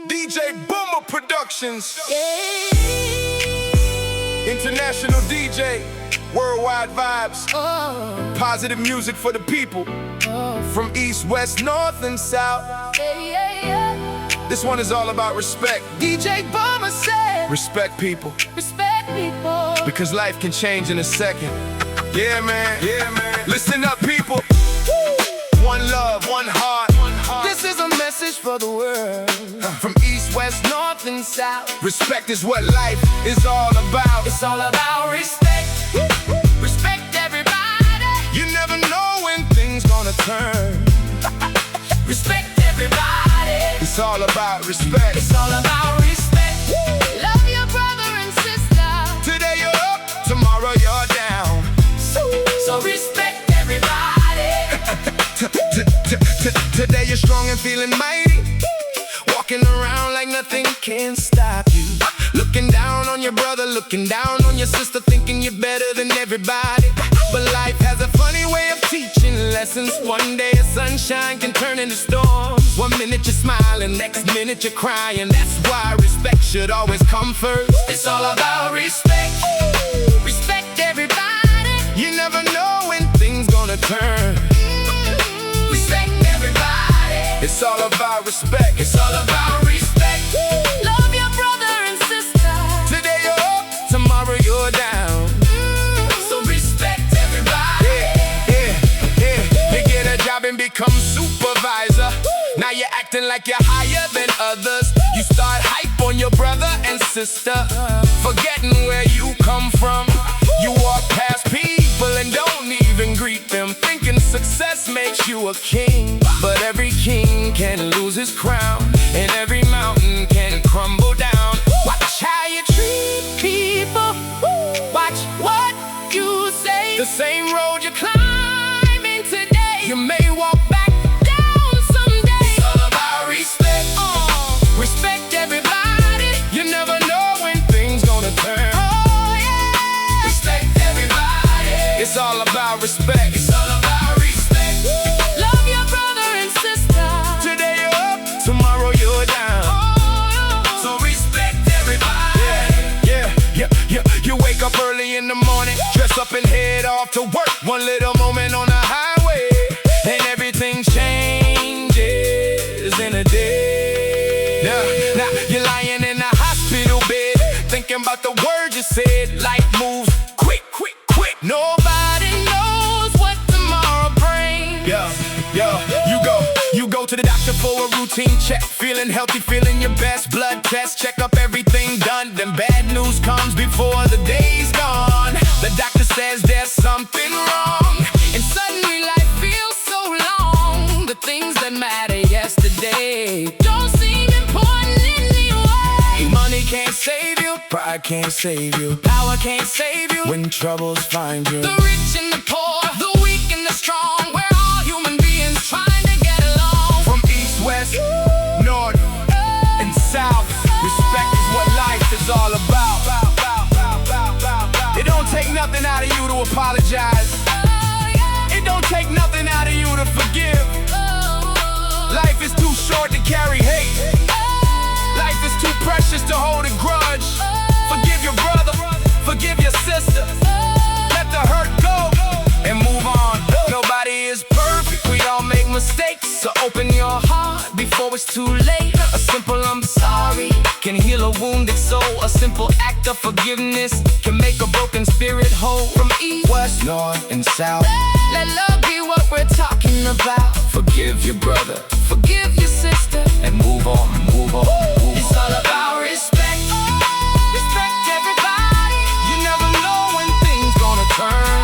DJ BUMMA Productions. International DJ, worldwide vibes. Positive music for the people. From east, west, north, and south. This one is all about respect. DJ BUMMA said, respect people. respect people. Because life can change in a second. Yeah, man. Yeah, man. Listen up, people. One love, one heart. This is a message for the world. From east, west, North and south. respect is what life is all about. It's all about respect. Respect everybody. You never know when things gonna turn. Respect everybody. It's all about respect. It's all about respect. Love your brother and sister. Today you're up, tomorrow you're down. So respect everybody. Today you're strong and feeling mighty. Walking around like nothing can stop you. Looking down on your brother, looking down on your sister, thinking you're better than everybody. But life has a funny way of teaching lessons. One day a sunshine can turn into storms. 1 minute you're smiling, next minute you're crying. That's why respect should always come first. It's all about respect. Respect everybody. You never know when things gonna turn. Respect everybody. It's all about respect. It's all about respect. Love your brother and sister. Today you're up, tomorrow you're down. So respect everybody. Yeah. You get a job and become supervisor. Now you're acting like you're higher than others. You start hype on your brother and sister, forgetting where you come from. You walk past people and don't even greet them, thinking success makes you a king. But every king can lose his crown, and every mountain can crumble down. Watch how you treat people. Watch what you say. The same road you climb, Climbing today. you may walk back. down someday. It's all about respect. Respect everybody. You never know when things gonna turn. Oh yeah. Respect everybody. It's all about respect. It's all about respect. Love your brother and sister. Today you're up, tomorrow you're down. So respect everybody. Yeah. You wake up early in the morning, dress up and head off to work. One little moment on the highway, and everything changes in a day. Now you're lying in a hospital bed, thinking about the words you said. Life moves quick. Nobody knows what tomorrow brings. You go to the doctor for a routine check, feeling healthy, feeling your best. Blood test, check up, everything done. Then bad news comes before the day's gone. The doctor says there's something wrong, And suddenly life feels so long. The things that matter yesterday don't seem important anyway. money can't save you, pride can't save you, Power can't save you. when troubles find you. The rich and the poor, the weak and the strong, we're all human beings trying to get along. From east, west, north, and south, respect is what life is all about. It don't take nothing out of you to apologize. It don't take nothing out of you to forgive. Life is too short to carry hate. Life is too precious to hold a grudge. Forgive your brother, forgive your sister. Let the hurt go and move on. Nobody is perfect, we all make mistakes. So open your heart before it's too late. A simple I'm sorry can heal a wounded soul. A simple act of forgiveness can make a broken spirit whole. From east, west, north, and south, Let love be what we're talking about. forgive your brother Forgive your sister. and move on. It's all about respect. Respect everybody. You never know when things gonna turn.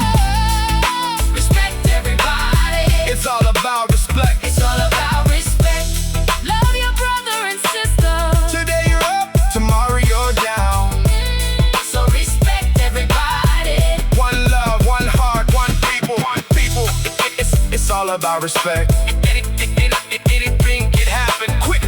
Respect everybody. It's all about respect. It's all about respect. Love your brother and sister. Today you're up, tomorrow you're down. So respect everybody. One love, one heart, one people. It's all about respect. Anything can happen quick.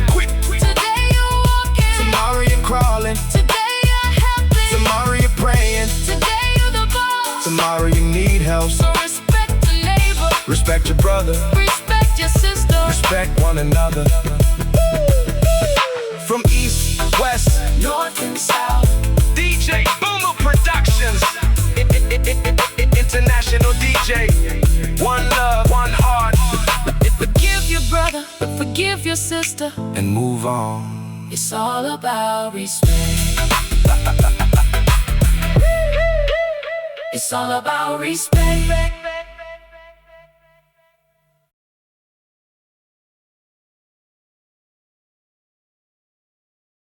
Today you're walking. Tomorrow you're crawling. Today you're helping. Tomorrow you're praying. Today you're the boss. Tomorrow you need help. So respect the neighbor. Respect your brother. Respect your sister. Respect one another. From brother, but forgive your sister, and move on. it's all about respect. It's all about respect.